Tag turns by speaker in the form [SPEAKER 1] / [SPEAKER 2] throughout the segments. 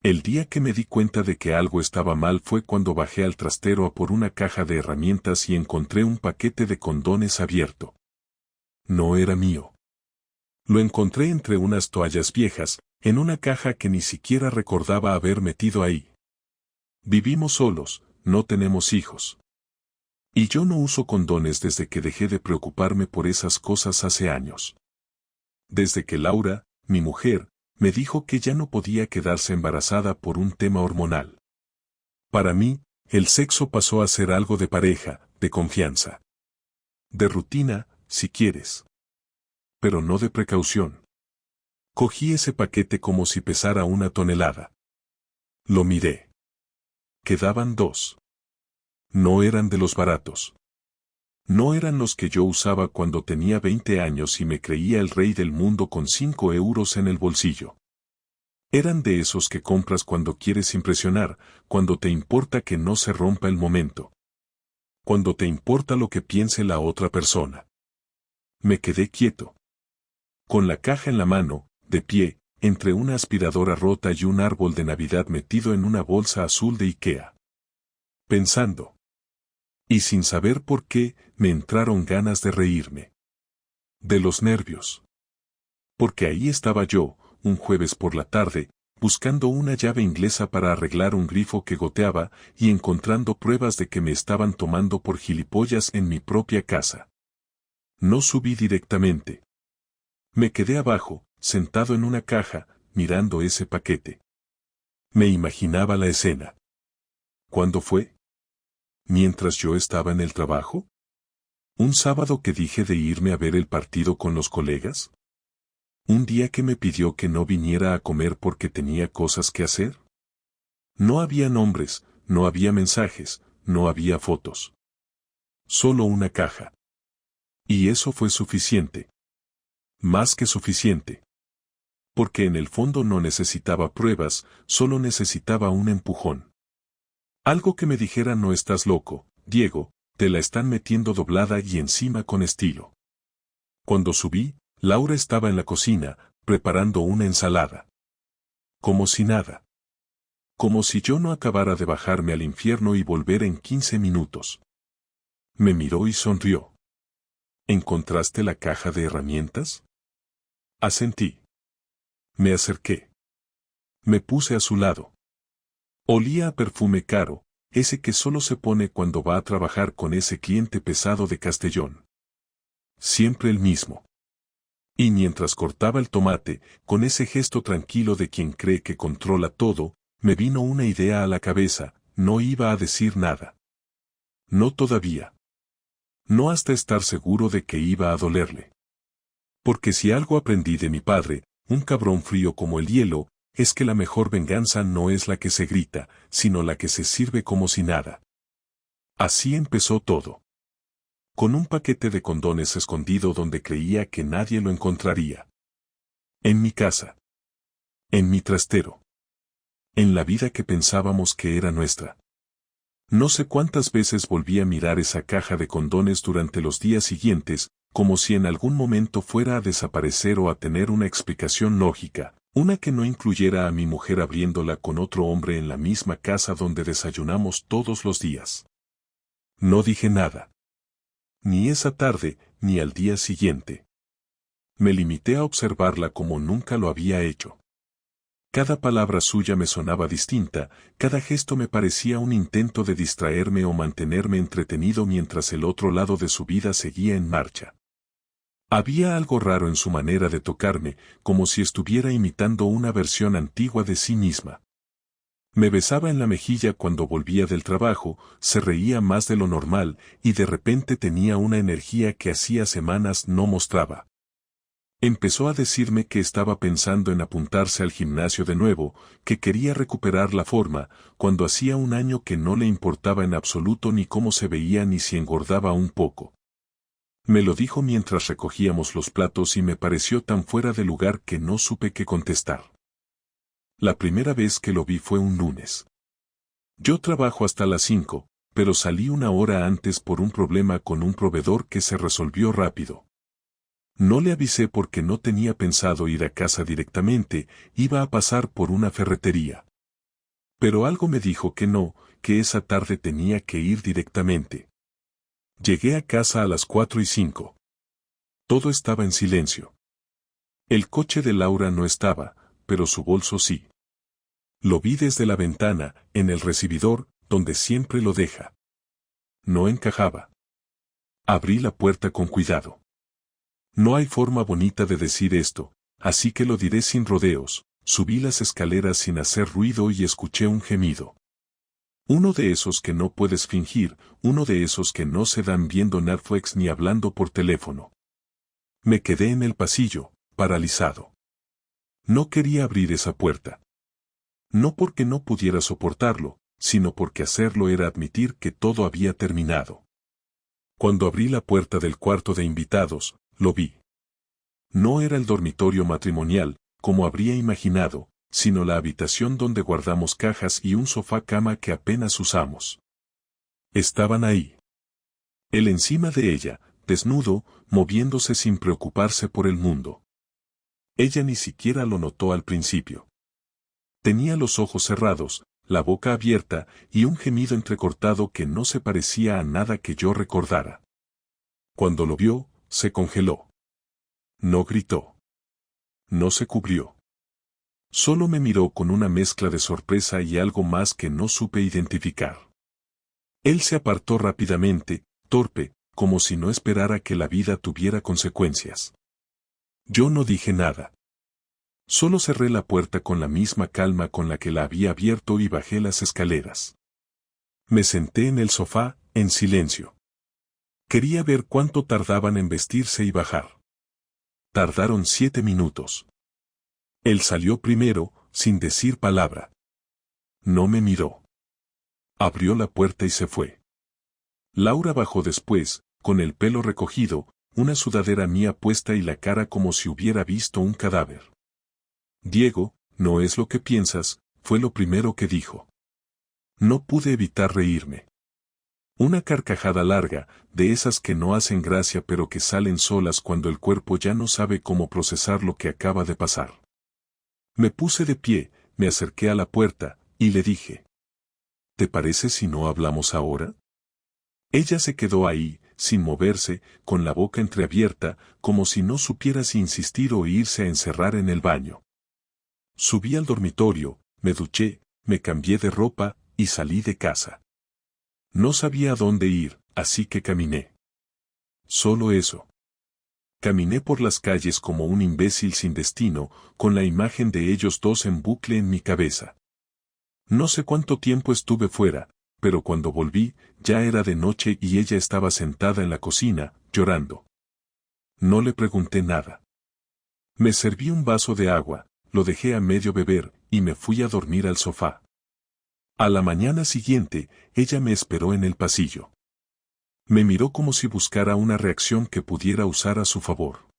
[SPEAKER 1] El día que me di cuenta de que algo estaba mal fue cuando bajé al trastero a por una caja de herramientas y encontré un paquete de condones abierto. No era mío. Lo encontré entre unas toallas viejas, en una caja que ni siquiera recordaba haber metido ahí. Vivimos solos, no tenemos hijos. Y yo no uso condones desde que dejé de preocuparme por esas cosas hace años. Desde que Laura, mi mujer, me dijo que ya no podía quedarse embarazada por un tema hormonal. Para mí, el sexo pasó a ser algo de pareja, de confianza. De rutina, si quieres. Pero no de precaución. Cogí ese paquete como si pesara 1 tonelada. Lo miré. Quedaban 2. No eran de los baratos. No eran los que yo usaba cuando tenía 20 años y me creía el rey del mundo con 5 euros en el bolsillo. Eran de esos que compras cuando quieres impresionar, cuando te importa que no se rompa el momento. Cuando te importa lo que piense la otra persona. Me quedé quieto. Con la caja en la mano, de pie, entre una aspiradora rota y un árbol de Navidad metido en una bolsa azul de IKEA. Pensando. Y sin saber por qué, me entraron ganas de reírme. De los nervios. Porque ahí estaba yo, un jueves por la tarde, buscando una llave inglesa para arreglar un grifo que goteaba y encontrando pruebas de que me estaban tomando por gilipollas en mi propia casa. No subí directamente. Me quedé abajo, sentado en una caja, mirando ese paquete. Me imaginaba la escena. ¿Cuándo fue? ¿Mientras yo estaba en el trabajo? ¿Un sábado que dije de irme a ver el partido con los colegas? ¿Un día que me pidió que no viniera a comer porque tenía cosas que hacer? No había nombres, no había mensajes, no había fotos. Solo una caja. Y eso fue suficiente. Más que suficiente. Porque en el fondo no necesitaba pruebas, solo necesitaba un empujón. Algo que me dijera: no estás loco, Diego, te la están metiendo doblada y encima con estilo. Cuando subí, Laura estaba en la cocina, preparando una ensalada. Como si nada. Como si yo no acabara de bajarme al infierno y volver en 15 minutos. Me miró y sonrió. ¿Encontraste la caja de herramientas? Asentí. Me acerqué. Me puse a su lado. Olía a perfume caro, ese que solo se pone cuando va a trabajar con ese cliente pesado de Castellón. Siempre el mismo. Y mientras cortaba el tomate, con ese gesto tranquilo de quien cree que controla todo, me vino una idea a la cabeza: no iba a decir nada. No todavía. No hasta estar seguro de que iba a dolerle. Porque si algo aprendí de mi padre, un cabrón frío como el hielo, es que la mejor venganza no es la que se grita, sino la que se sirve como si nada. Así empezó todo. Con un paquete de condones escondido donde creía que nadie lo encontraría. En mi casa. En mi trastero. En la vida que pensábamos que era nuestra. No sé cuántas veces volví a mirar esa caja de condones durante los días siguientes, como si en algún momento fuera a desaparecer o a tener una explicación lógica, una que no incluyera a mi mujer abriéndola con otro hombre en la misma casa donde desayunamos todos los días. No dije nada. Ni esa tarde, ni al día siguiente. Me limité a observarla como nunca lo había hecho. Cada palabra suya me sonaba distinta, cada gesto me parecía un intento de distraerme o mantenerme entretenido mientras el otro lado de su vida seguía en marcha. Había algo raro en su manera de tocarme, como si estuviera imitando una versión antigua de sí misma. Me besaba en la mejilla cuando volvía del trabajo, se reía más de lo normal, y de repente tenía una energía que hacía semanas no mostraba. Empezó a decirme que estaba pensando en apuntarse al gimnasio de nuevo, que quería recuperar la forma, cuando hacía un año que no le importaba en absoluto ni cómo se veía ni si engordaba un poco. Me lo dijo mientras recogíamos los platos y me pareció tan fuera de lugar que no supe qué contestar. La primera vez que lo vi fue un lunes. Yo trabajo hasta las 5, pero salí 1 hora antes por un problema con un proveedor que se resolvió rápido. No le avisé porque no tenía pensado ir a casa directamente, iba a pasar por una ferretería. Pero algo me dijo que no, que esa tarde tenía que ir directamente. Llegué a casa a las 4:05. Todo estaba en silencio. El coche de Laura no estaba, pero su bolso sí. Lo vi desde la ventana, en el recibidor, donde siempre lo deja. No encajaba. Abrí la puerta con cuidado. No hay forma bonita de decir esto, así que lo diré sin rodeos. Subí las escaleras sin hacer ruido y escuché un gemido. Uno de esos que no puedes fingir, uno de esos que no se dan viendo Netflix ni hablando por teléfono. Me quedé en el pasillo, paralizado. No quería abrir esa puerta. No porque no pudiera soportarlo, sino porque hacerlo era admitir que todo había terminado. Cuando abrí la puerta del cuarto de invitados, lo vi. No era el dormitorio matrimonial, como habría imaginado, sino la habitación donde guardamos cajas y un sofá-cama que apenas usamos. Estaban ahí. Él encima de ella, desnudo, moviéndose sin preocuparse por el mundo. Ella ni siquiera lo notó al principio. Tenía los ojos cerrados, la boca abierta y un gemido entrecortado que no se parecía a nada que yo recordara. Cuando lo vio, se congeló. No gritó. No se cubrió. Solo me miró con una mezcla de sorpresa y algo más que no supe identificar. Él se apartó rápidamente, torpe, como si no esperara que la vida tuviera consecuencias. Yo no dije nada. Solo cerré la puerta con la misma calma con la que la había abierto y bajé las escaleras. Me senté en el sofá, en silencio. Quería ver cuánto tardaban en vestirse y bajar. Tardaron 7 minutos. Él salió primero, sin decir palabra. No me miró. Abrió la puerta y se fue. Laura bajó después, con el pelo recogido, una sudadera mía puesta y la cara como si hubiera visto un cadáver. Diego, no es lo que piensas, fue lo primero que dijo. No pude evitar reírme. Una carcajada larga, de esas que no hacen gracia pero que salen solas cuando el cuerpo ya no sabe cómo procesar lo que acaba de pasar. Me puse de pie, me acerqué a la puerta, y le dije: ¿Te parece si no hablamos ahora? Ella se quedó ahí, sin moverse, con la boca entreabierta, como si no supiera si insistir o irse a encerrar en el baño. Subí al dormitorio, me duché, me cambié de ropa, y salí de casa. No sabía a dónde ir, así que caminé. Solo eso. Caminé por las calles como un imbécil sin destino, con la imagen de ellos dos en bucle en mi cabeza. No sé cuánto tiempo estuve fuera, pero cuando volví, ya era de noche y ella estaba sentada en la cocina, llorando. No le pregunté nada. Me serví un vaso de agua, lo dejé a medio beber, y me fui a dormir al sofá. A la mañana siguiente, ella me esperó en el pasillo. Me miró como si buscara una reacción que pudiera usar a su favor.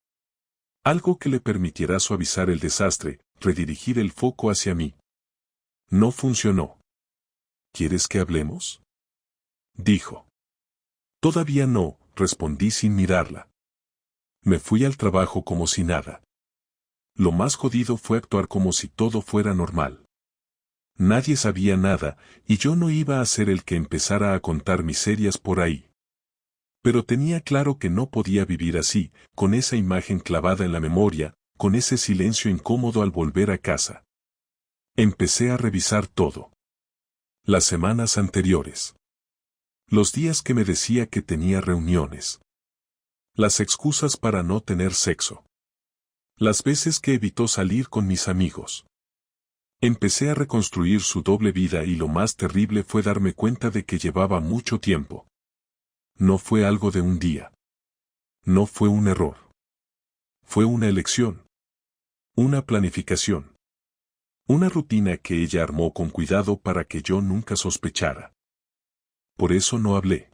[SPEAKER 1] Algo que le permitiera suavizar el desastre, redirigir el foco hacia mí. No funcionó. ¿Quieres que hablemos?, dijo. Todavía no, respondí sin mirarla. Me fui al trabajo como si nada. Lo más jodido fue actuar como si todo fuera normal. Nadie sabía nada, y yo no iba a ser el que empezara a contar miserias por ahí. Pero tenía claro que no podía vivir así, con esa imagen clavada en la memoria, con ese silencio incómodo al volver a casa. Empecé a revisar todo. Las semanas anteriores. Los días que me decía que tenía reuniones. Las excusas para no tener sexo. Las veces que evitó salir con mis amigos. Empecé a reconstruir su doble vida y lo más terrible fue darme cuenta de que llevaba mucho tiempo. No fue algo de un día. No fue un error. Fue una elección. Una planificación. Una rutina que ella armó con cuidado para que yo nunca sospechara. Por eso no hablé.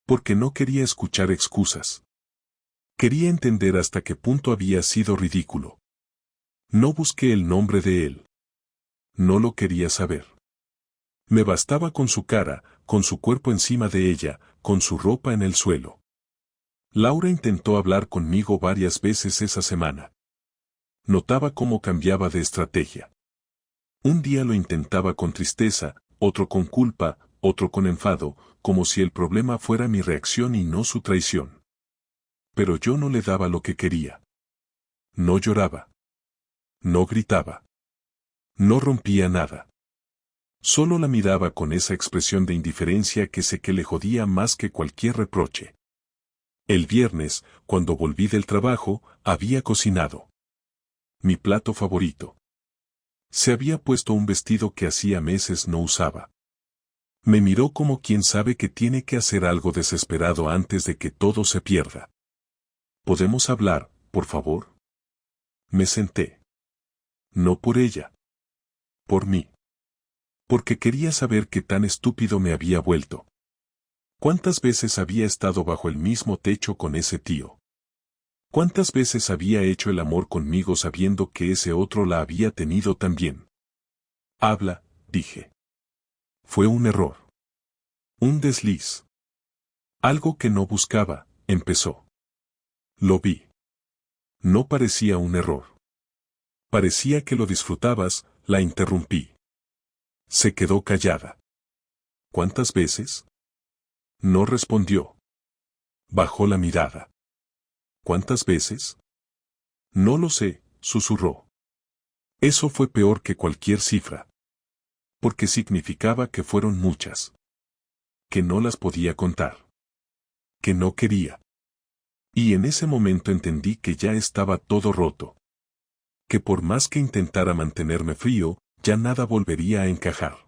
[SPEAKER 1] Porque no quería escuchar excusas. Quería entender hasta qué punto había sido ridículo. No busqué el nombre de él. No lo quería saber. Me bastaba con su cara, con su cuerpo encima de ella, con su ropa en el suelo. Laura intentó hablar conmigo varias veces esa semana. Notaba cómo cambiaba de estrategia. Un día lo intentaba con tristeza, otro con culpa, otro con enfado, como si el problema fuera mi reacción y no su traición. Pero yo no le daba lo que quería. No lloraba. No gritaba. No rompía nada. Solo la miraba con esa expresión de indiferencia que sé que le jodía más que cualquier reproche. El viernes, cuando volví del trabajo, había cocinado mi plato favorito. Se había puesto un vestido que hacía meses no usaba. Me miró como quien sabe que tiene que hacer algo desesperado antes de que todo se pierda. ¿Podemos hablar, por favor? Me senté. No por ella. Por mí. Porque quería saber qué tan estúpido me había vuelto. ¿Cuántas veces había estado bajo el mismo techo con ese tío? ¿Cuántas veces había hecho el amor conmigo sabiendo que ese otro la había tenido también? Habla, dije. Fue un error. Un desliz. Algo que no buscaba, empezó. Lo vi. No parecía un error. Parecía que lo disfrutabas, la interrumpí. Se quedó callada. ¿Cuántas veces? No respondió. Bajó la mirada. ¿Cuántas veces? No lo sé, susurró. Eso fue peor que cualquier cifra. Porque significaba que fueron muchas. Que no las podía contar. Que no quería. Y en ese momento entendí que ya estaba todo roto. Que por más que intentara mantenerme frío, ya nada volvería a encajar.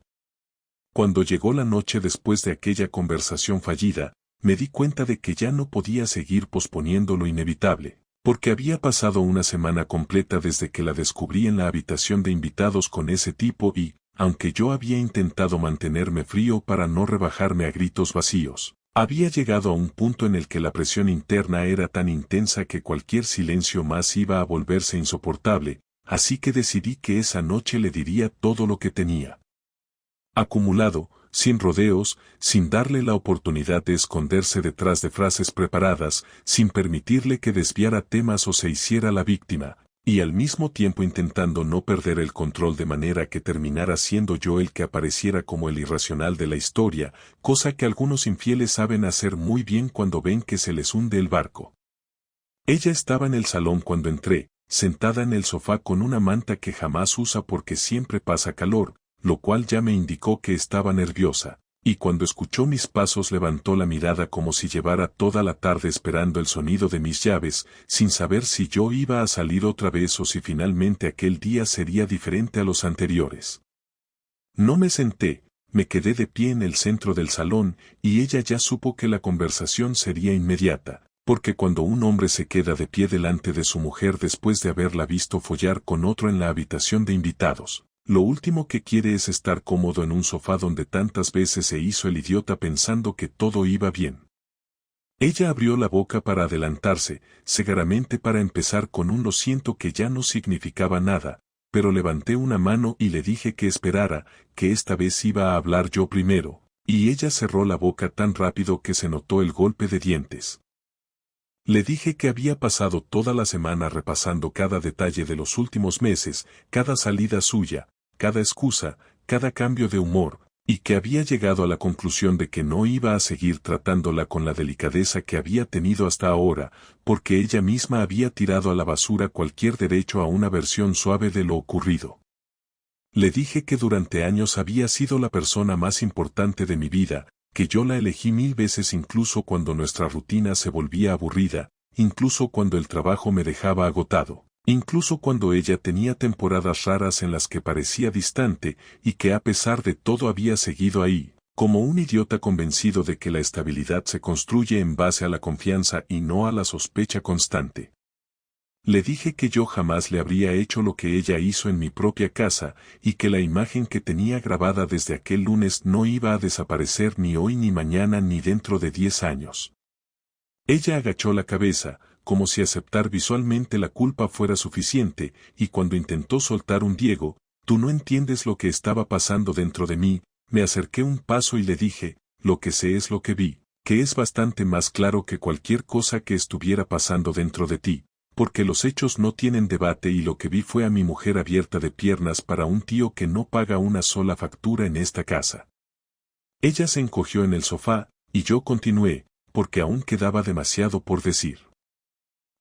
[SPEAKER 1] Cuando llegó la noche después de aquella conversación fallida, me di cuenta de que ya no podía seguir posponiendo lo inevitable, porque había pasado una semana completa desde que la descubrí en la habitación de invitados con ese tipo y, aunque yo había intentado mantenerme frío para no rebajarme a gritos vacíos, había llegado a un punto en el que la presión interna era tan intensa que cualquier silencio más iba a volverse insoportable, así que decidí que esa noche le diría todo lo que tenía acumulado, sin rodeos, sin darle la oportunidad de esconderse detrás de frases preparadas, sin permitirle que desviara temas o se hiciera la víctima, y al mismo tiempo intentando no perder el control de manera que terminara siendo yo el que apareciera como el irracional de la historia, cosa que algunos infieles saben hacer muy bien cuando ven que se les hunde el barco. Ella estaba en el salón cuando entré, sentada en el sofá con una manta que jamás usa porque siempre pasa calor, lo cual ya me indicó que estaba nerviosa, y cuando escuchó mis pasos levantó la mirada como si llevara toda la tarde esperando el sonido de mis llaves, sin saber si yo iba a salir otra vez o si finalmente aquel día sería diferente a los anteriores. No me senté, me quedé de pie en el centro del salón, y ella ya supo que la conversación sería inmediata, porque cuando un hombre se queda de pie delante de su mujer después de haberla visto follar con otro en la habitación de invitados, lo último que quiere es estar cómodo en un sofá donde tantas veces se hizo el idiota pensando que todo iba bien. Ella abrió la boca para adelantarse, segaramente para empezar con un lo siento que ya no significaba nada, pero levanté una mano y le dije que esperara, que esta vez iba a hablar yo primero, y ella cerró la boca tan rápido que se notó el golpe de dientes. Le dije que había pasado toda la semana repasando cada detalle de los últimos meses, cada salida suya, cada excusa, cada cambio de humor, y que había llegado a la conclusión de que no iba a seguir tratándola con la delicadeza que había tenido hasta ahora, porque ella misma había tirado a la basura cualquier derecho a una versión suave de lo ocurrido. Le dije que durante años había sido la persona más importante de mi vida, que yo la elegí 1000 veces incluso cuando nuestra rutina se volvía aburrida, incluso cuando el trabajo me dejaba agotado. Incluso cuando ella tenía temporadas raras en las que parecía distante, y que a pesar de todo había seguido ahí, como un idiota convencido de que la estabilidad se construye en base a la confianza y no a la sospecha constante. Le dije que yo jamás le habría hecho lo que ella hizo en mi propia casa, y que la imagen que tenía grabada desde aquel lunes no iba a desaparecer ni hoy ni mañana ni dentro de 10 años. Ella agachó la cabeza, como si aceptar visualmente la culpa fuera suficiente, y cuando intentó soltar un Diego, tú no entiendes lo que estaba pasando dentro de mí, me acerqué un paso y le dije, lo que sé es lo que vi, que es bastante más claro que cualquier cosa que estuviera pasando dentro de ti, porque los hechos no tienen debate y lo que vi fue a mi mujer abierta de piernas para un tío que no paga una sola factura en esta casa. Ella se encogió en el sofá, y yo continué, porque aún quedaba demasiado por decir.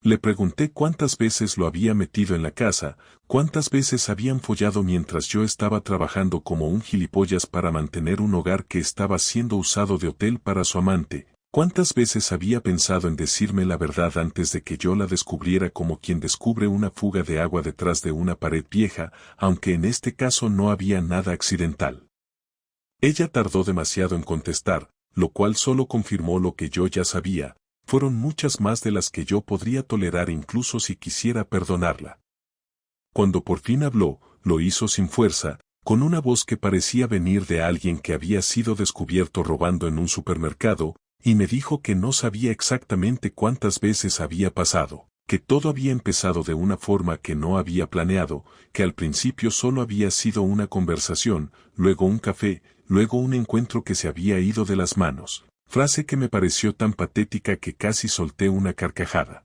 [SPEAKER 1] Le pregunté cuántas veces lo había metido en la casa, cuántas veces habían follado mientras yo estaba trabajando como un gilipollas para mantener un hogar que estaba siendo usado de hotel para su amante, cuántas veces había pensado en decirme la verdad antes de que yo la descubriera como quien descubre una fuga de agua detrás de una pared vieja, aunque en este caso no había nada accidental. Ella tardó demasiado en contestar, lo cual solo confirmó lo que yo ya sabía. Fueron muchas más de las que yo podría tolerar incluso si quisiera perdonarla. Cuando por fin habló, lo hizo sin fuerza, con una voz que parecía venir de alguien que había sido descubierto robando en un supermercado, y me dijo que no sabía exactamente cuántas veces había pasado, que todo había empezado de una forma que no había planeado, que al principio solo había sido una conversación, luego un café, luego un encuentro que se había ido de las manos. Frase que me pareció tan patética que casi solté una carcajada.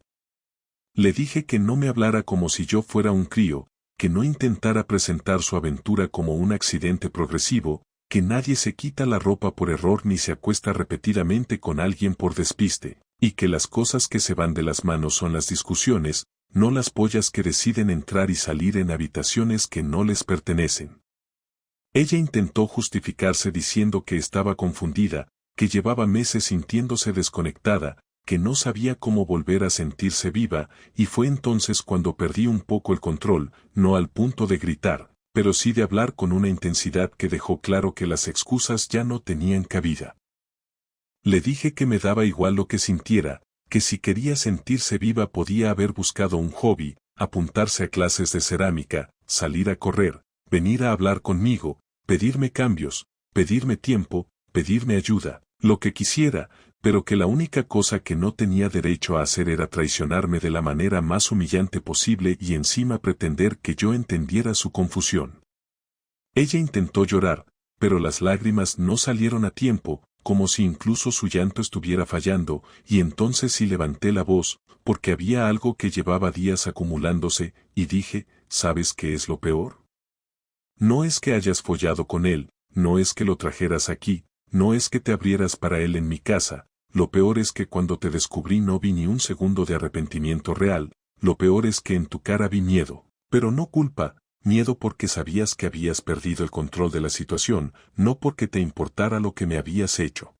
[SPEAKER 1] Le dije que no me hablara como si yo fuera un crío, que no intentara presentar su aventura como un accidente progresivo, que nadie se quita la ropa por error ni se acuesta repetidamente con alguien por despiste, y que las cosas que se van de las manos son las discusiones, no las pollas que deciden entrar y salir en habitaciones que no les pertenecen. Ella intentó justificarse diciendo que estaba confundida, que llevaba meses sintiéndose desconectada, que no sabía cómo volver a sentirse viva, y fue entonces cuando perdí un poco el control, no al punto de gritar, pero sí de hablar con una intensidad que dejó claro que las excusas ya no tenían cabida. Le dije que me daba igual lo que sintiera, que si quería sentirse viva podía haber buscado un hobby, apuntarse a clases de cerámica, salir a correr, venir a hablar conmigo, pedirme cambios, pedirme tiempo, pedirme ayuda, lo que quisiera, pero que la única cosa que no tenía derecho a hacer era traicionarme de la manera más humillante posible y encima pretender que yo entendiera su confusión. Ella intentó llorar, pero las lágrimas no salieron a tiempo, como si incluso su llanto estuviera fallando, y entonces sí levanté la voz, porque había algo que llevaba días acumulándose, y dije, ¿sabes qué es lo peor? No es que hayas follado con él, no es que lo trajeras aquí, no es que te abrieras para él en mi casa, lo peor es que cuando te descubrí no vi ni un segundo de arrepentimiento real, lo peor es que en tu cara vi miedo, pero no culpa, miedo porque sabías que habías perdido el control de la situación, no porque te importara lo que me habías hecho.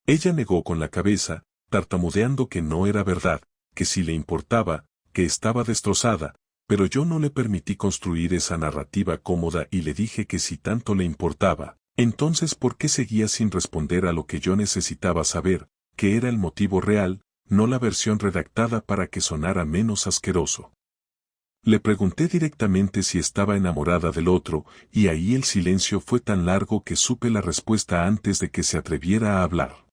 [SPEAKER 1] Ella negó con la cabeza, tartamudeando que no era verdad, que sí le importaba, que estaba destrozada, pero yo no le permití construir esa narrativa cómoda y le dije que si tanto le importaba, entonces ¿por qué seguía sin responder a lo que yo necesitaba saber, que era el motivo real, no la versión redactada para que sonara menos asqueroso? Le pregunté directamente si estaba enamorada del otro, y ahí el silencio fue tan largo que supe la respuesta antes de que se atreviera a hablar.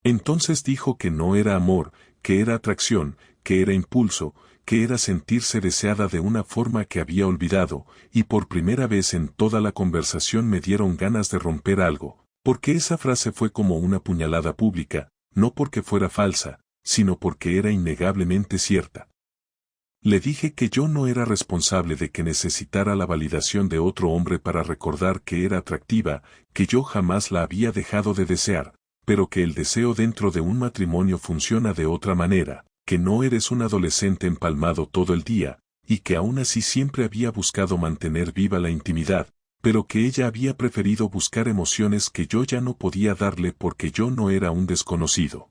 [SPEAKER 1] Entonces dijo que no era amor, que era atracción, que era impulso, que era sentirse deseada de una forma que había olvidado, y por primera vez en toda la conversación me dieron ganas de romper algo, porque esa frase fue como una puñalada pública, no porque fuera falsa, sino porque era innegablemente cierta. Le dije que yo no era responsable de que necesitara la validación de otro hombre para recordar que era atractiva, que yo jamás la había dejado de desear, pero que el deseo dentro de un matrimonio funciona de otra manera, que no eres un adolescente empalmado todo el día, y que aún así siempre había buscado mantener viva la intimidad, pero que ella había preferido buscar emociones que yo ya no podía darle porque yo no era un desconocido.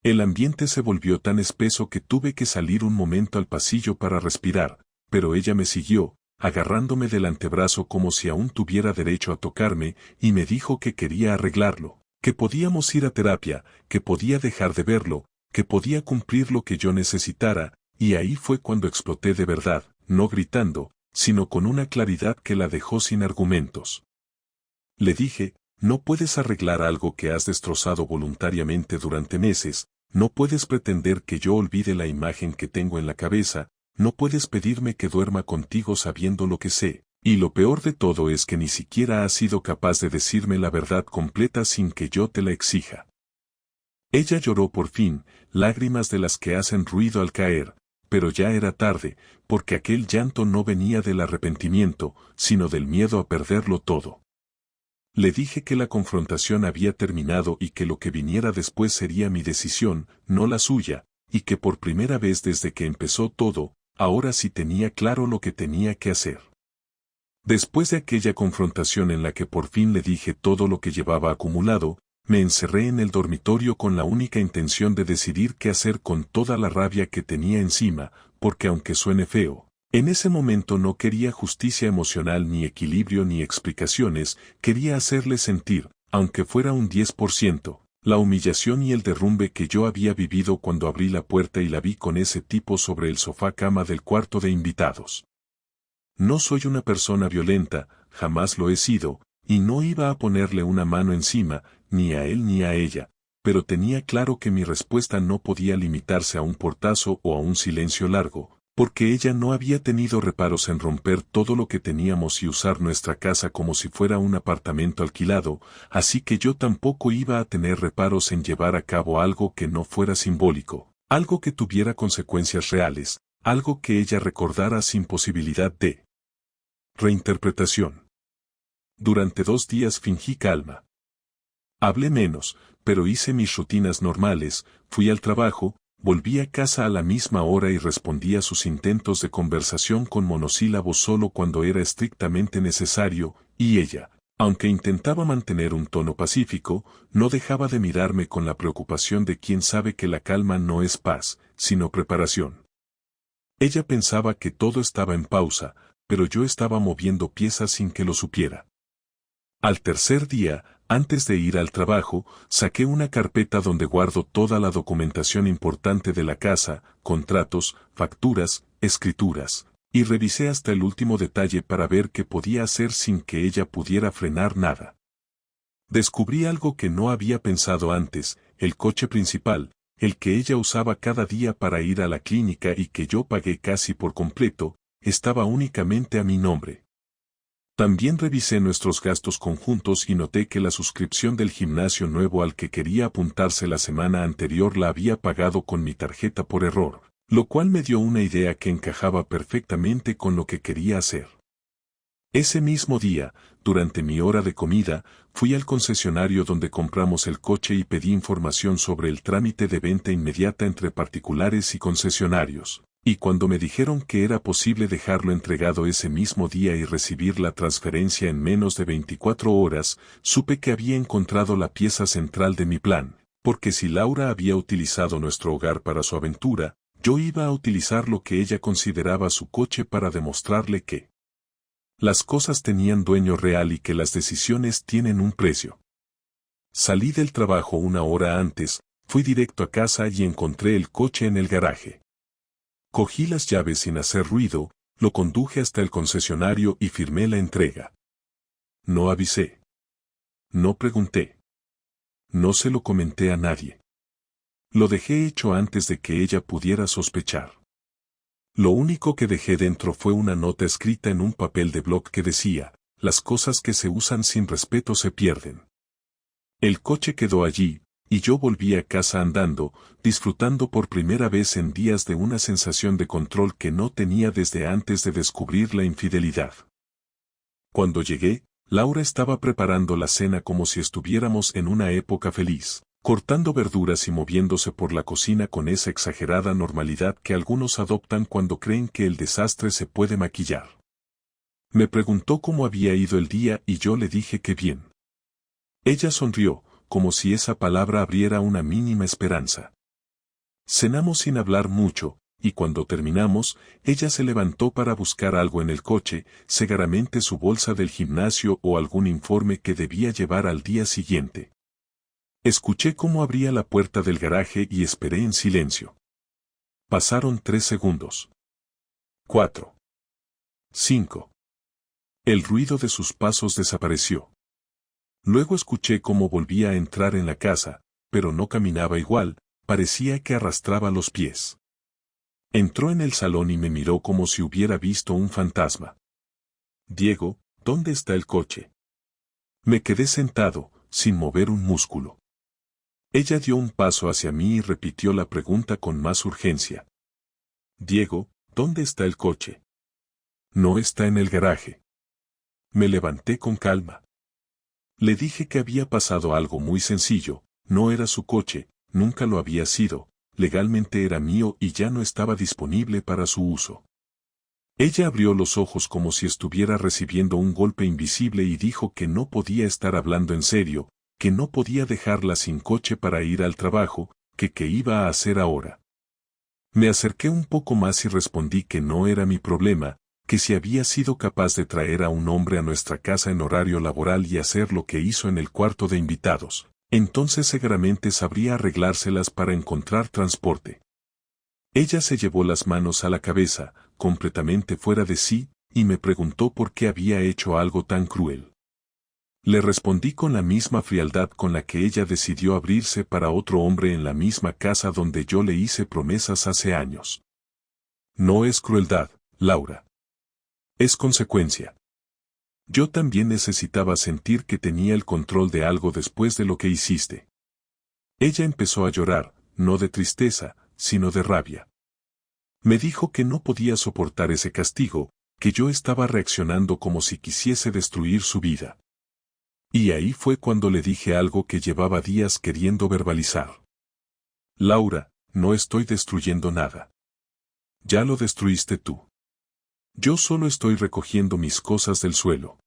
[SPEAKER 1] El ambiente se volvió tan espeso que tuve que salir un momento al pasillo para respirar, pero ella me siguió, agarrándome del antebrazo como si aún tuviera derecho a tocarme, y me dijo que quería arreglarlo, que podíamos ir a terapia, que podía dejar de verlo, que podía cumplir lo que yo necesitara, y ahí fue cuando exploté de verdad, no gritando, sino con una claridad que la dejó sin argumentos. Le dije, no puedes arreglar algo que has destrozado voluntariamente durante meses, no puedes pretender que yo olvide la imagen que tengo en la cabeza, no puedes pedirme que duerma contigo sabiendo lo que sé, y lo peor de todo es que ni siquiera has sido capaz de decirme la verdad completa sin que yo te la exija. Ella lloró por fin, lágrimas de las que hacen ruido al caer, pero ya era tarde, porque aquel llanto no venía del arrepentimiento, sino del miedo a perderlo todo. Le dije que la confrontación había terminado y que lo que viniera después sería mi decisión, no la suya, y que por primera vez desde que empezó todo, ahora sí tenía claro lo que tenía que hacer. Después de aquella confrontación en la que por fin le dije todo lo que llevaba acumulado, me encerré en el dormitorio con la única intención de decidir qué hacer con toda la rabia que tenía encima, porque aunque suene feo, en ese momento no quería justicia emocional ni equilibrio ni explicaciones, quería hacerle sentir, aunque fuera un 10%, la humillación y el derrumbe que yo había vivido cuando abrí la puerta y la vi con ese tipo sobre el sofá cama del cuarto de invitados. No soy una persona violenta, jamás lo he sido, y no iba a ponerle una mano encima, ni a él ni a ella, pero tenía claro que mi respuesta no podía limitarse a un portazo o a un silencio largo, porque ella no había tenido reparos en romper todo lo que teníamos y usar nuestra casa como si fuera un apartamento alquilado, así que yo tampoco iba a tener reparos en llevar a cabo algo que no fuera simbólico, algo que tuviera consecuencias reales, algo que ella recordara sin posibilidad de reinterpretación. Durante 2 días fingí calma. Hablé menos, pero hice mis rutinas normales, fui al trabajo, volví a casa a la misma hora y respondí a sus intentos de conversación con monosílabos solo cuando era estrictamente necesario, y ella, aunque intentaba mantener un tono pacífico, no dejaba de mirarme con la preocupación de quien sabe que la calma no es paz, sino preparación. Ella pensaba que todo estaba en pausa, pero yo estaba moviendo piezas sin que lo supiera. Al tercer día, antes de ir al trabajo, saqué una carpeta donde guardo toda la documentación importante de la casa, contratos, facturas, escrituras, y revisé hasta el último detalle para ver qué podía hacer sin que ella pudiera frenar nada. Descubrí algo que no había pensado antes, el coche principal, el que ella usaba cada día para ir a la clínica y que yo pagué casi por completo, estaba únicamente a mi nombre. También revisé nuestros gastos conjuntos y noté que la suscripción del gimnasio nuevo al que quería apuntarse la semana anterior la había pagado con mi tarjeta por error, lo cual me dio una idea que encajaba perfectamente con lo que quería hacer. Ese mismo día, durante mi hora de comida, fui al concesionario donde compramos el coche y pedí información sobre el trámite de venta inmediata entre particulares y concesionarios. Y cuando me dijeron que era posible dejarlo entregado ese mismo día y recibir la transferencia en menos de 24 horas, supe que había encontrado la pieza central de mi plan, porque si Laura había utilizado nuestro hogar para su aventura, yo iba a utilizar lo que ella consideraba su coche para demostrarle que las cosas tenían dueño real y que las decisiones tienen un precio. Salí del trabajo una hora antes, fui directo a casa y encontré el coche en el garaje. Cogí las llaves sin hacer ruido, lo conduje hasta el concesionario y firmé la entrega. No avisé. No pregunté. No se lo comenté a nadie. Lo dejé hecho antes de que ella pudiera sospechar. Lo único que dejé dentro fue una nota escrita en un papel de blog que decía, las cosas que se usan sin respeto se pierden. El coche quedó allí, y yo volví a casa andando, disfrutando por primera vez en días de una sensación de control que no tenía desde antes de descubrir la infidelidad. Cuando llegué, Laura estaba preparando la cena como si estuviéramos en una época feliz, cortando verduras y moviéndose por la cocina con esa exagerada normalidad que algunos adoptan cuando creen que el desastre se puede maquillar. Me preguntó cómo había ido el día y yo le dije que bien. Ella sonrió, como si esa palabra abriera una mínima esperanza. Cenamos sin hablar mucho, y cuando terminamos, ella se levantó para buscar algo en el coche, seguramente su bolsa del gimnasio o algún informe que debía llevar al día siguiente. Escuché cómo abría la puerta del garaje y esperé en silencio. Pasaron 3 segundos. 4. 5. El ruido de sus pasos desapareció. Luego escuché cómo volvía a entrar en la casa, pero no caminaba igual, parecía que arrastraba los pies. Entró en el salón y me miró como si hubiera visto un fantasma. Diego, ¿dónde está el coche? Me quedé sentado, sin mover un músculo. Ella dio un paso hacia mí y repitió la pregunta con más urgencia. Diego, ¿dónde está el coche? No está en el garaje. Me levanté con calma. Le dije que había pasado algo muy sencillo, no era su coche, nunca lo había sido, legalmente era mío y ya no estaba disponible para su uso. Ella abrió los ojos como si estuviera recibiendo un golpe invisible y dijo que no podía estar hablando en serio, que no podía dejarla sin coche para ir al trabajo, que qué iba a hacer ahora. Me acerqué un poco más y respondí que no era mi problema, que si había sido capaz de traer a un hombre a nuestra casa en horario laboral y hacer lo que hizo en el cuarto de invitados, entonces seguramente sabría arreglárselas para encontrar transporte. Ella se llevó las manos a la cabeza, completamente fuera de sí, y me preguntó por qué había hecho algo tan cruel. Le respondí con la misma frialdad con la que ella decidió abrirse para otro hombre en la misma casa donde yo le hice promesas hace años. No es crueldad, Laura. Es consecuencia. Yo también necesitaba sentir que tenía el control de algo después de lo que hiciste. Ella empezó a llorar, no de tristeza, sino de rabia. Me dijo que no podía soportar ese castigo, que yo estaba reaccionando como si quisiese destruir su vida. Y ahí fue cuando le dije algo que llevaba días queriendo verbalizar. Laura, no estoy destruyendo nada. Ya lo destruiste tú. Yo solo estoy recogiendo mis cosas del suelo.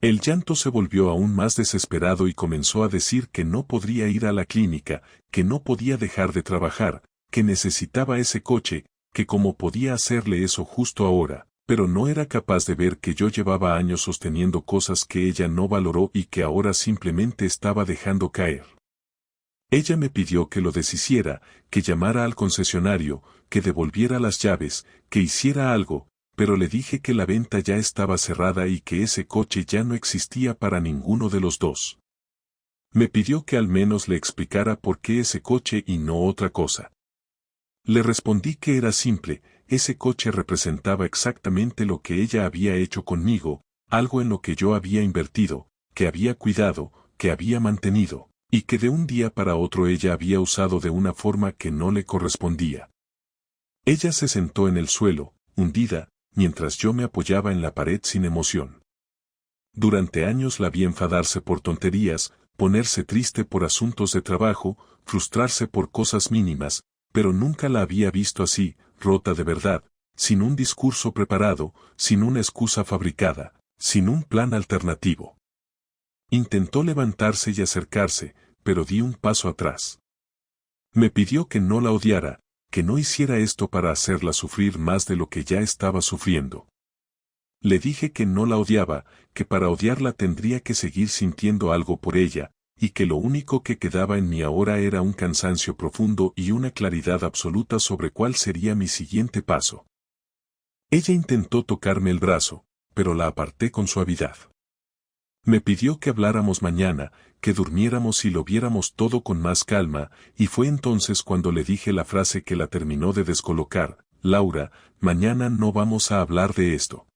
[SPEAKER 1] El llanto se volvió aún más desesperado y comenzó a decir que no podría ir a la clínica, que no podía dejar de trabajar, que necesitaba ese coche, que cómo podía hacerle eso justo ahora, pero no era capaz de ver que yo llevaba años sosteniendo cosas que ella no valoró y que ahora simplemente estaba dejando caer. Ella me pidió que lo deshiciera, que llamara al concesionario, que devolviera las llaves, que hiciera algo, pero le dije que la venta ya estaba cerrada y que ese coche ya no existía para ninguno de los dos. Me pidió que al menos le explicara por qué ese coche y no otra cosa. Le respondí que era simple, ese coche representaba exactamente lo que ella había hecho conmigo, algo en lo que yo había invertido, que había cuidado, que había mantenido, y que de un día para otro ella había usado de una forma que no le correspondía. Ella se sentó en el suelo, hundida, mientras yo me apoyaba en la pared sin emoción. Durante años la vi enfadarse por tonterías, ponerse triste por asuntos de trabajo, frustrarse por cosas mínimas, pero nunca la había visto así, rota de verdad, sin un discurso preparado, sin una excusa fabricada, sin un plan alternativo. Intentó levantarse y acercarse, pero di un paso atrás. Me pidió que no la odiara, que no hiciera esto para hacerla sufrir más de lo que ya estaba sufriendo. Le dije que no la odiaba, que para odiarla tendría que seguir sintiendo algo por ella, y que lo único que quedaba en mí ahora era un cansancio profundo y una claridad absoluta sobre cuál sería mi siguiente paso. Ella intentó tocarme el brazo, pero la aparté con suavidad. Me pidió que habláramos mañana, que durmiéramos y lo viéramos todo con más calma, y fue entonces cuando le dije la frase que la terminó de descolocar: Laura, mañana no vamos a hablar de esto.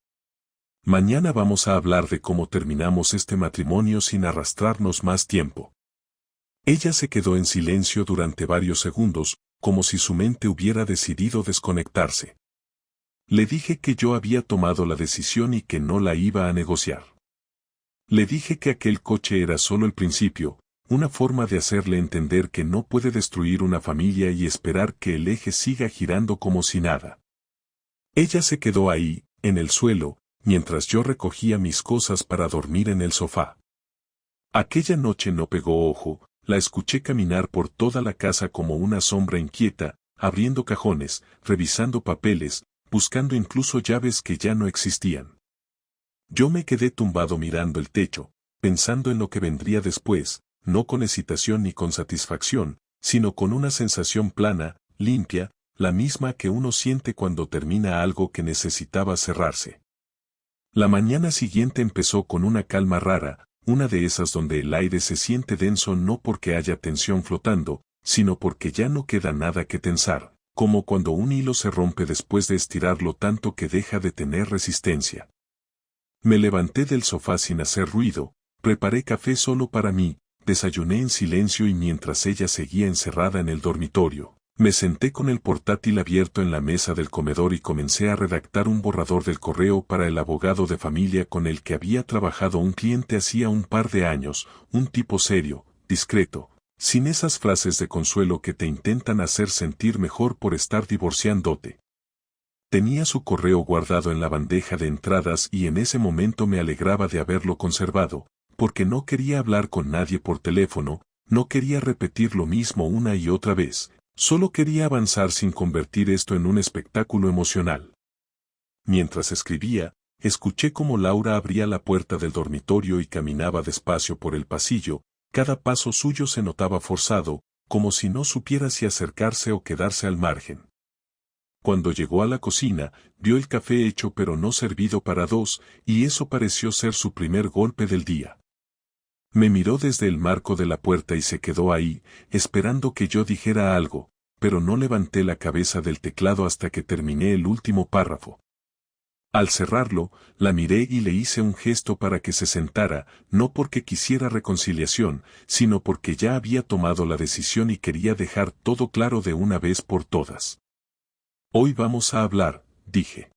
[SPEAKER 1] Mañana vamos a hablar de cómo terminamos este matrimonio sin arrastrarnos más tiempo. Ella se quedó en silencio durante varios segundos, como si su mente hubiera decidido desconectarse. Le dije que yo había tomado la decisión y que no la iba a negociar. Le dije que aquel coche era solo el principio, una forma de hacerle entender que no puede destruir una familia y esperar que el eje siga girando como si nada. Ella se quedó ahí, en el suelo, mientras yo recogía mis cosas para dormir en el sofá. Aquella noche no pegó ojo, la escuché caminar por toda la casa como una sombra inquieta, abriendo cajones, revisando papeles, buscando incluso llaves que ya no existían. Yo me quedé tumbado mirando el techo, pensando en lo que vendría después, no con excitación ni con satisfacción, sino con una sensación plana, limpia, la misma que uno siente cuando termina algo que necesitaba cerrarse. La mañana siguiente empezó con una calma rara, una de esas donde el aire se siente denso no porque haya tensión flotando, sino porque ya no queda nada que tensar, como cuando un hilo se rompe después de estirarlo tanto que deja de tener resistencia. Me levanté del sofá sin hacer ruido, preparé café solo para mí, desayuné en silencio y mientras ella seguía encerrada en el dormitorio, Me senté con el portátil abierto en la mesa del comedor y comencé a redactar un borrador del correo para el abogado de familia con el que había trabajado un cliente hacía un par de años, un tipo serio, discreto, sin esas frases de consuelo que te intentan hacer sentir mejor por estar divorciándote. Tenía su correo guardado en la bandeja de entradas y en ese momento me alegraba de haberlo conservado, porque no quería hablar con nadie por teléfono, no quería repetir lo mismo una y otra vez. Solo quería avanzar sin convertir esto en un espectáculo emocional. Mientras escribía, escuché cómo Laura abría la puerta del dormitorio y caminaba despacio por el pasillo, cada paso suyo se notaba forzado, como si no supiera si acercarse o quedarse al margen. Cuando llegó a la cocina, vio el café hecho pero no servido para dos, y eso pareció ser su primer golpe del día. Me miró desde el marco de la puerta y se quedó ahí, esperando que yo dijera algo, pero no levanté la cabeza del teclado hasta que terminé el último párrafo. Al cerrarlo, la miré y le hice un gesto para que se sentara, no porque quisiera reconciliación, sino porque ya había tomado la decisión y quería dejar todo claro de una vez por todas. Hoy vamos a hablar, dije.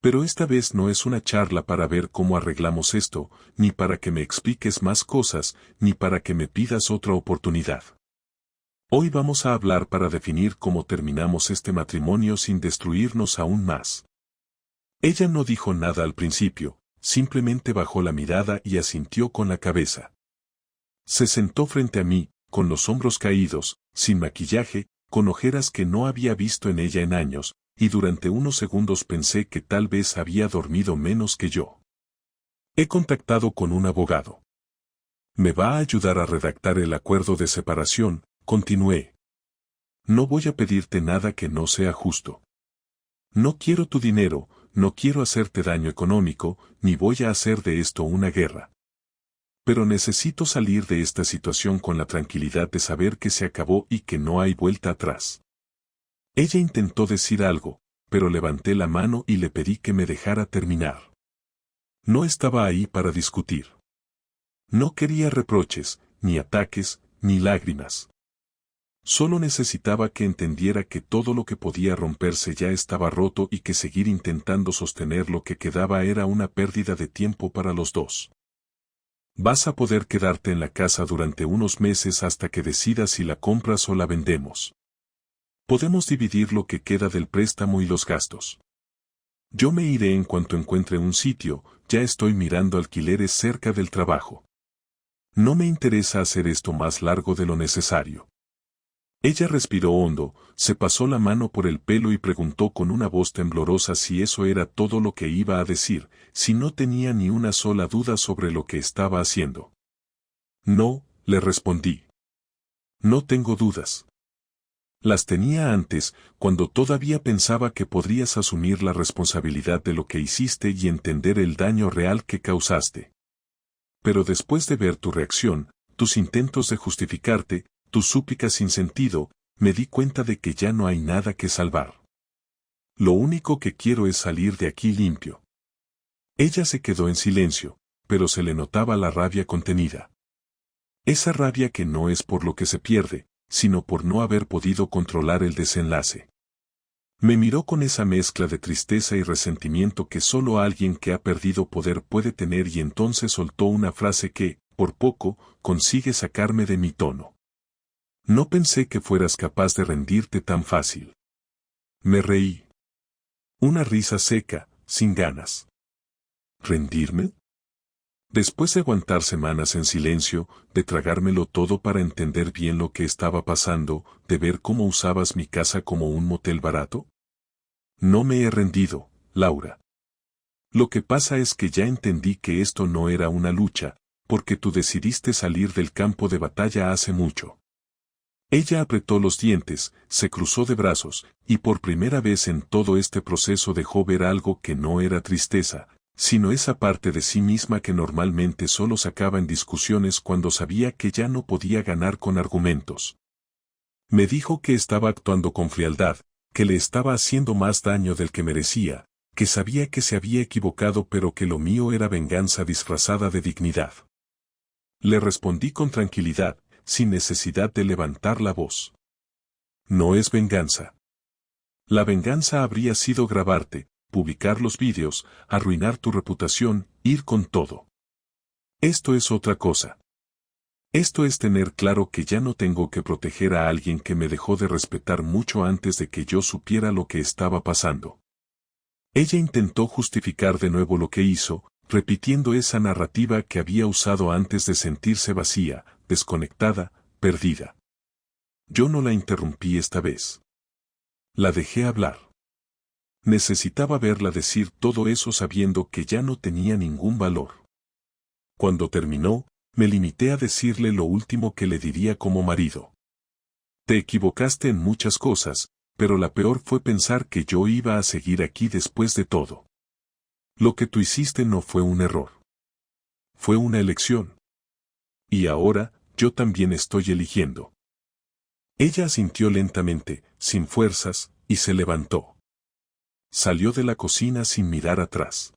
[SPEAKER 1] Pero esta vez no es una charla para ver cómo arreglamos esto, ni para que me expliques más cosas, ni para que me pidas otra oportunidad. Hoy vamos a hablar para definir cómo terminamos este matrimonio sin destruirnos aún más. Ella no dijo nada al principio, simplemente bajó la mirada y asintió con la cabeza. Se sentó frente a mí, con los hombros caídos, sin maquillaje, con ojeras que no había visto en ella en años, y durante unos segundos pensé que tal vez había dormido menos que yo. He contactado con un abogado. Me va a ayudar a redactar el acuerdo de separación, continué. No voy a pedirte nada que no sea justo. No quiero tu dinero, no quiero hacerte daño económico, ni voy a hacer de esto una guerra. Pero necesito salir de esta situación con la tranquilidad de saber que se acabó y que no hay vuelta atrás. Ella intentó decir algo, pero levanté la mano y le pedí que me dejara terminar. No estaba ahí para discutir. No quería reproches, ni ataques, ni lágrimas. Solo necesitaba que entendiera que todo lo que podía romperse ya estaba roto y que seguir intentando sostener lo que quedaba era una pérdida de tiempo para los dos. Vas a poder quedarte en la casa durante unos meses hasta que decidas si la compras o la vendemos. Podemos dividir lo que queda del préstamo y los gastos. Yo me iré en cuanto encuentre un sitio, ya estoy mirando alquileres cerca del trabajo. No me interesa hacer esto más largo de lo necesario. Ella respiró hondo, se pasó la mano por el pelo y preguntó con una voz temblorosa si eso era todo lo que iba a decir, si no tenía ni una sola duda sobre lo que estaba haciendo. No, le respondí. No tengo dudas. Las tenía antes, cuando todavía pensaba que podrías asumir la responsabilidad de lo que hiciste y entender el daño real que causaste. Pero después de ver tu reacción, tus intentos de justificarte, tus súplicas sin sentido, me di cuenta de que ya no hay nada que salvar. Lo único que quiero es salir de aquí limpio. Ella se quedó en silencio, pero se le notaba la rabia contenida. Esa rabia que no es por lo que se pierde, sino por no haber podido controlar el desenlace. Me miró con esa mezcla de tristeza y resentimiento que solo alguien que ha perdido poder puede tener y entonces soltó una frase que, por poco, consigue sacarme de mi tono. No pensé que fueras capaz de rendirte tan fácil. Me reí. Una risa seca, sin ganas. ¿Rendirme? Después de aguantar semanas en silencio, de tragármelo todo para entender bien lo que estaba pasando, de ver cómo usabas mi casa como un motel barato. No me he rendido, Laura. Lo que pasa es que ya entendí que esto no era una lucha, porque tú decidiste salir del campo de batalla hace mucho. Ella apretó los dientes, se cruzó de brazos, y por primera vez en todo este proceso dejó ver algo que no era tristeza, sino esa parte de sí misma que normalmente solo sacaba en discusiones cuando sabía que ya no podía ganar con argumentos. Me dijo que estaba actuando con frialdad, que le estaba haciendo más daño del que merecía, que sabía que se había equivocado pero que lo mío era venganza disfrazada de dignidad. Le respondí con tranquilidad, sin necesidad de levantar la voz. No es venganza. La venganza habría sido grabarte, publicar los vídeos, arruinar tu reputación, ir con todo. Esto es otra cosa. Esto es tener claro que ya no tengo que proteger a alguien que me dejó de respetar mucho antes de que yo supiera lo que estaba pasando. Ella intentó justificar de nuevo lo que hizo, repitiendo esa narrativa que había usado antes de sentirse vacía, desconectada, perdida. Yo no la interrumpí esta vez. La dejé hablar. Necesitaba verla decir todo eso sabiendo que ya no tenía ningún valor. Cuando terminó, me limité a decirle lo último que le diría como marido. Te equivocaste en muchas cosas, pero la peor fue pensar que yo iba a seguir aquí después de todo. Lo que tú hiciste no fue un error. Fue una elección. Y ahora, yo también estoy eligiendo. Ella asintió lentamente, sin fuerzas, y se levantó. Salió de la cocina sin mirar atrás.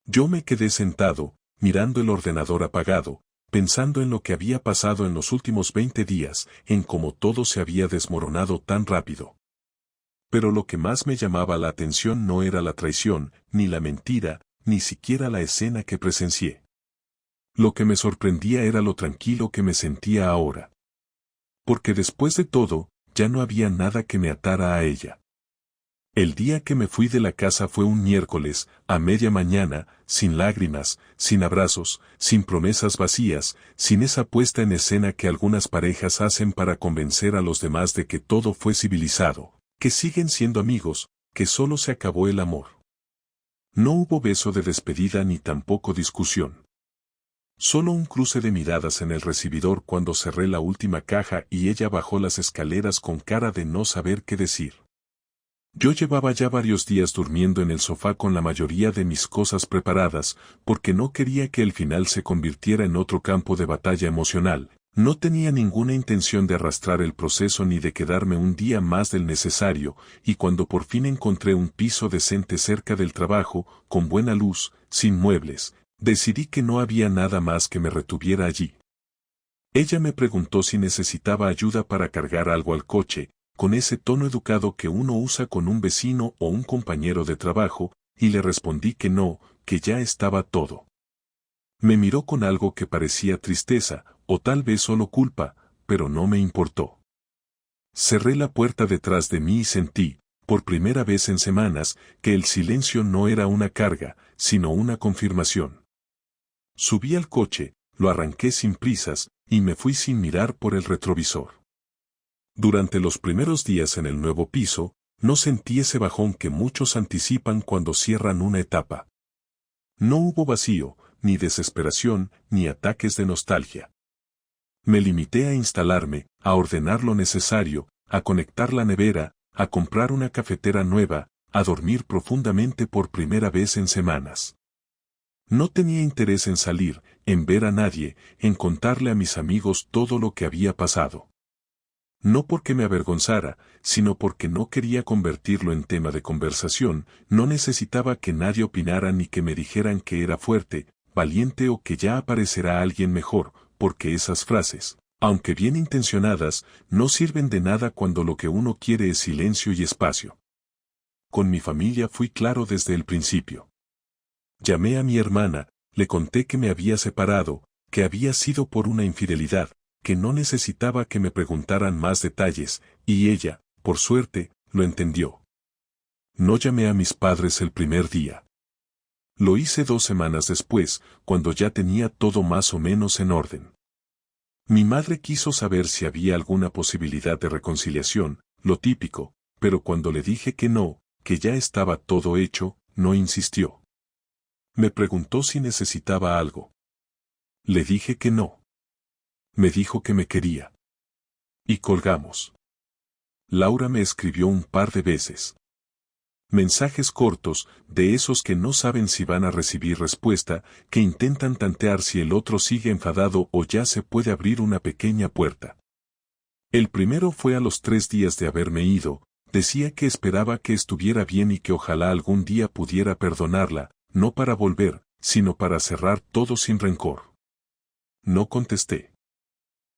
[SPEAKER 1] Yo me quedé sentado, mirando el ordenador apagado, pensando en lo que había pasado en los últimos 20 días, en cómo todo se había desmoronado tan rápido. Pero lo que más me llamaba la atención no era la traición, ni la mentira, ni siquiera la escena que presencié. Lo que me sorprendía era lo tranquilo que me sentía ahora. Porque después de todo, ya no había nada que me atara a ella. El día que me fui de la casa fue un miércoles, a media mañana, sin lágrimas, sin abrazos, sin promesas vacías, sin esa puesta en escena que algunas parejas hacen para convencer a los demás de que todo fue civilizado, que siguen siendo amigos, que solo se acabó el amor. No hubo beso de despedida ni tampoco discusión. Solo un cruce de miradas en el recibidor cuando cerré la última caja y ella bajó las escaleras con cara de no saber qué decir. Yo llevaba ya varios días durmiendo en el sofá con la mayoría de mis cosas preparadas, porque no quería que el final se convirtiera en otro campo de batalla emocional. No tenía ninguna intención de arrastrar el proceso ni de quedarme un día más del necesario, y cuando por fin encontré un piso decente cerca del trabajo, con buena luz, sin muebles, decidí que no había nada más que me retuviera allí. Ella me preguntó si necesitaba ayuda para cargar algo al coche, con ese tono educado que uno usa con un vecino o un compañero de trabajo, y le respondí que no, que ya estaba todo. Me miró con algo que parecía tristeza, o tal vez solo culpa, pero no me importó. Cerré la puerta detrás de mí y sentí, por primera vez en semanas, que el silencio no era una carga, sino una confirmación. Subí al coche, lo arranqué sin prisas, y me fui sin mirar por el retrovisor. Durante los primeros días en el nuevo piso, no sentí ese bajón que muchos anticipan cuando cierran una etapa. No hubo vacío, ni desesperación, ni ataques de nostalgia. Me limité a instalarme, a ordenar lo necesario, a conectar la nevera, a comprar una cafetera nueva, a dormir profundamente por primera vez en semanas. No tenía interés en salir, en ver a nadie, en contarle a mis amigos todo lo que había pasado. No porque me avergonzara, sino porque no quería convertirlo en tema de conversación, no necesitaba que nadie opinara ni que me dijeran que era fuerte, valiente o que ya aparecerá alguien mejor, porque esas frases, aunque bien intencionadas, no sirven de nada cuando lo que uno quiere es silencio y espacio. Con mi familia fui claro desde el principio. Llamé a mi hermana, le conté que me había separado, que había sido por una infidelidad, que no necesitaba que me preguntaran más detalles, y ella, por suerte, lo entendió. No llamé a mis padres el primer día. Lo hice 2 semanas después, cuando ya tenía todo más o menos en orden. Mi madre quiso saber si había alguna posibilidad de reconciliación, lo típico, pero cuando le dije que no, que ya estaba todo hecho, no insistió. Me preguntó si necesitaba algo. Le dije que no. Me dijo que me quería. Y colgamos. Laura me escribió un par de veces. Mensajes cortos, de esos que no saben si van a recibir respuesta, que intentan tantear si el otro sigue enfadado o ya se puede abrir una pequeña puerta. El primero fue a los 3 días de haberme ido, decía que esperaba que estuviera bien y que ojalá algún día pudiera perdonarla, no para volver, sino para cerrar todo sin rencor. No contesté.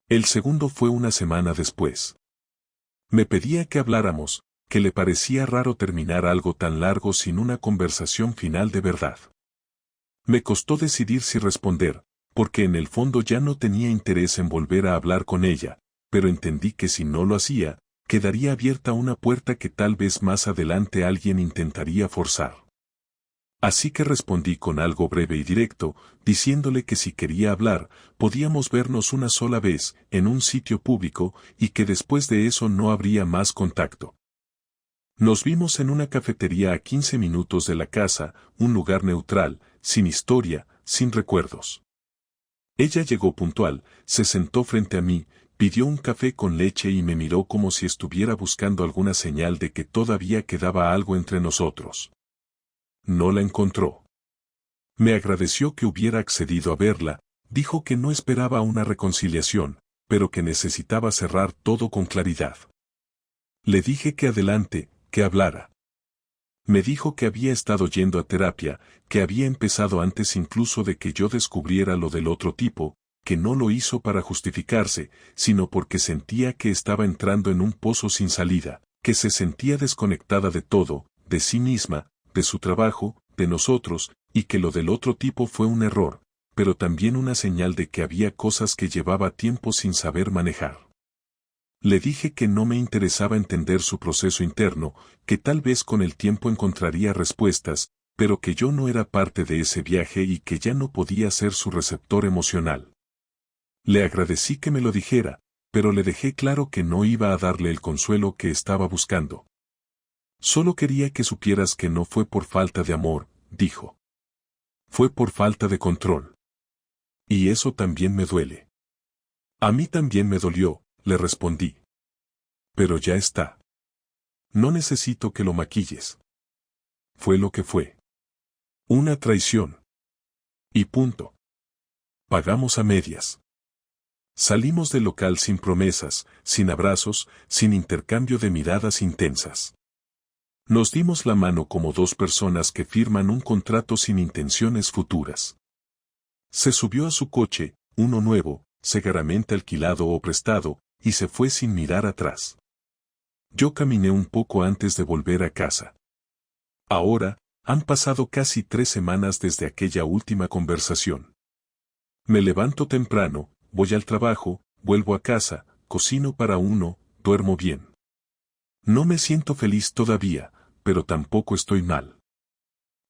[SPEAKER 1] El segundo fue una semana después. Me pedía que habláramos, que le parecía raro terminar algo tan largo sin una conversación final de verdad. Me costó decidir si responder, porque en el fondo ya no tenía interés en volver a hablar con ella, pero entendí que si no lo hacía, quedaría abierta una puerta que tal vez más adelante alguien intentaría forzar. Así que respondí con algo breve y directo, diciéndole que si quería hablar, podíamos vernos una sola vez, en un sitio público, y que después de eso no habría más contacto. Nos vimos en una cafetería a 15 minutos de la casa, un lugar neutral, sin historia, sin recuerdos. Ella llegó puntual, se sentó frente a mí, pidió un café con leche y me miró como si estuviera buscando alguna señal de que todavía quedaba algo entre nosotros. No la encontró. Me agradeció que hubiera accedido a verla, dijo que no esperaba una reconciliación, pero que necesitaba cerrar todo con claridad. Le dije que adelante, que hablara. Me dijo que había estado yendo a terapia, que había empezado antes incluso de que yo descubriera lo del otro tipo, que no lo hizo para justificarse, sino porque sentía que estaba entrando en un pozo sin salida, que se sentía desconectada de todo, de sí misma, de su trabajo, de nosotros, y que lo del otro tipo fue un error, pero también una señal de que había cosas que llevaba tiempo sin saber manejar. Le dije que no me interesaba entender su proceso interno, que tal vez con el tiempo encontraría respuestas, pero que yo no era parte de ese viaje y que ya no podía ser su receptor emocional. Le agradecí que me lo dijera, pero le dejé claro que no iba a darle el consuelo que estaba buscando. Solo quería que supieras que no fue por falta de amor, dijo. Fue por falta de control. Y eso también me duele. A mí también me dolió, le respondí. Pero ya está. No necesito que lo maquilles. Fue lo que fue. Una traición. Y punto. Pagamos a medias. Salimos del local sin promesas, sin abrazos, sin intercambio de miradas intensas. Nos dimos la mano como dos personas que firman un contrato sin intenciones futuras. Se subió a su coche, uno nuevo, seguramente alquilado o prestado, y se fue sin mirar atrás. Yo caminé un poco antes de volver a casa. Ahora, han pasado casi 3 semanas desde aquella última conversación. Me levanto temprano, voy al trabajo, vuelvo a casa, cocino para uno, duermo bien. No me siento feliz todavía, pero tampoco estoy mal.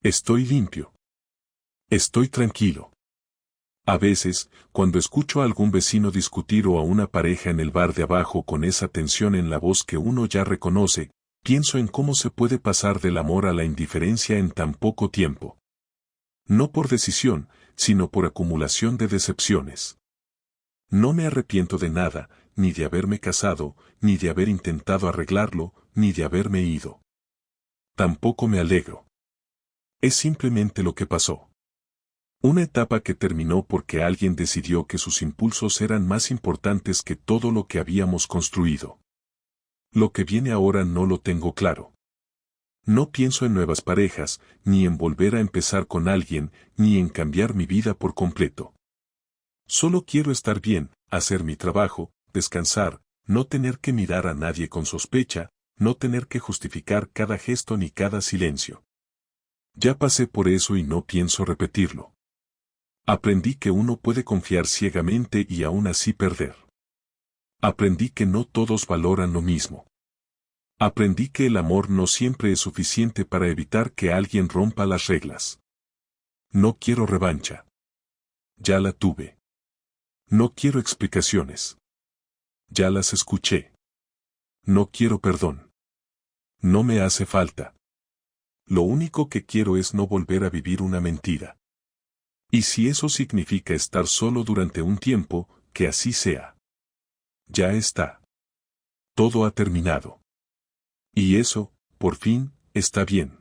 [SPEAKER 1] Estoy limpio. Estoy tranquilo. A veces, cuando escucho a algún vecino discutir o a una pareja en el bar de abajo con esa tensión en la voz que uno ya reconoce, pienso en cómo se puede pasar del amor a la indiferencia en tan poco tiempo. No por decisión, sino por acumulación de decepciones. No me arrepiento de nada, ni de haberme casado, ni de haber intentado arreglarlo, ni de haberme ido. Tampoco me alegro. Es simplemente lo que pasó. Una etapa que terminó porque alguien decidió que sus impulsos eran más importantes que todo lo que habíamos construido. Lo que viene ahora no lo tengo claro. No pienso en nuevas parejas, ni en volver a empezar con alguien, ni en cambiar mi vida por completo. Solo quiero estar bien, hacer mi trabajo, descansar, no tener que mirar a nadie con sospecha, no tener que justificar cada gesto ni cada silencio. Ya pasé por eso y no pienso repetirlo. Aprendí que uno puede confiar ciegamente y aún así perder. Aprendí que no todos valoran lo mismo. Aprendí que el amor no siempre es suficiente para evitar que alguien rompa las reglas. No quiero revancha. Ya la tuve. No quiero explicaciones. Ya las escuché. No quiero perdón. No me hace falta. Lo único que quiero es no volver a vivir una mentira. Y si eso significa estar solo durante un tiempo, que así sea. Ya está. Todo ha terminado. Y eso, por fin, está bien.